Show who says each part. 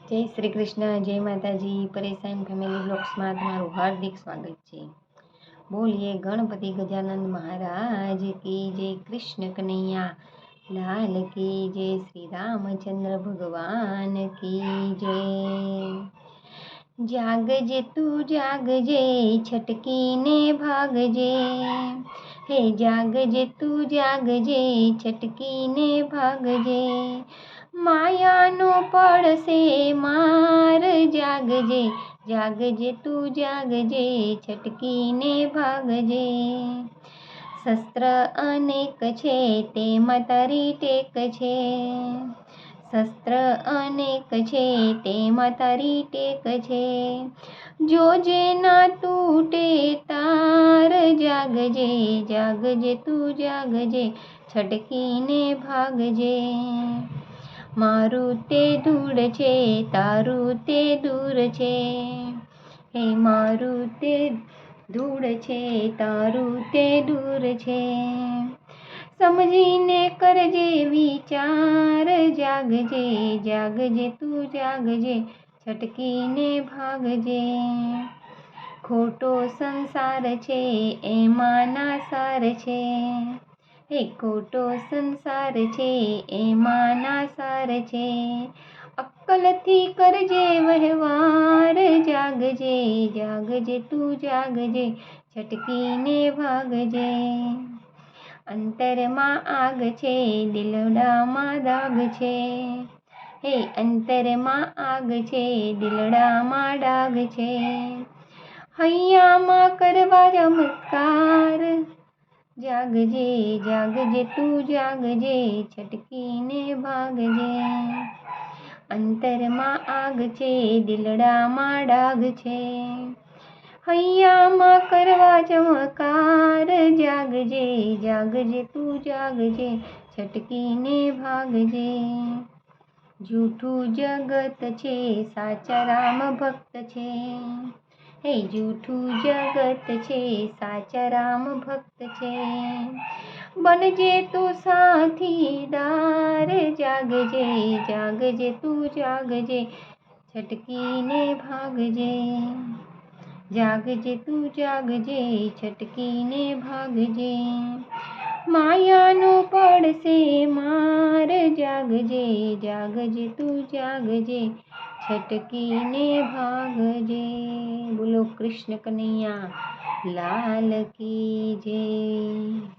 Speaker 1: જય શ્રી કૃષ્ણ, જય માતાજી. પરેશાન ફેમિલી બ્લોગ્સમાં તમારું હાર્દિક સ્વાગત છે. બોલીએ ગણપતિ ગજાનંદ મહારાજ કી જય, કૃષ્ણ કનૈયા લાલ કી જય, શ્રી રામચંદ્ર ભગવાન કી જય. જાગજે તું જાગજે, છટકીને ભાગજે. હે જાગજે તું જાગજે, છટકીને ભાગજે. માયાનો પડશે માર, જાગજે જાગજે તું જાગજે, છટકીને ભાગજે. શસ્ત્ર અનેક છે તેમાં તારી ટેક છે. શસ્ત્ર અનેક છે તેમાં તારી ટેક છે. જોજે ના તૂટે તાર, જાગજે જાગજે તું જાગજે, છટકીને ભાગજે. મારું તે ધૂળ છે તારું તે દૂર છે. હે મારું તે ધૂળ છે તારું તે દૂર છે. સમજીને કરજે વિચાર, જાગજે જાગજે તું જાગજે, છટકીને ભાગજે. ખોટો સંસાર છે એમાં ના સાર છે. હે ખોટો સંસાર છે એમાં ના સાર છે. અક્કલથી કરજે વહેવાર, જાગજે જાગજે તું જાગજે, છટકીને ભાગજે. અંતરમાં આગ છે દિલડામાં દાગ છે. હે અંતરમાં આગ છે દિલડામાં ડાગ છે. હૈયામાં કરવા ચમત્કાર, જાગજે જાગજે તું જાગજે, છટકીને ભાગજે. અંતરમાં આગ છે દિલડામાં ડાગ છે. હૈયામાં કરવા ચમત્કાર, જાગજે જાગજે તું જાગજે, છટકીને ભાગજે. જૂઠું જગત છે સાચા રામ ભક્ત છે. હે જૂઠું જગત છે સાચા રામ ભક્ત છે. બનજે તું સાથીદાર, જાગજે જાગજે તું જાગજે, છટકીને ભાગજે. જાગજે તું જાગજે, છટકીને ભાગજે. માયાનો પડશે માર, જાગજે જાગજે તું જાગજે, છટકીને ભાગજે. બોલો કૃષ્ણ કનૈયા લાલ કી જય.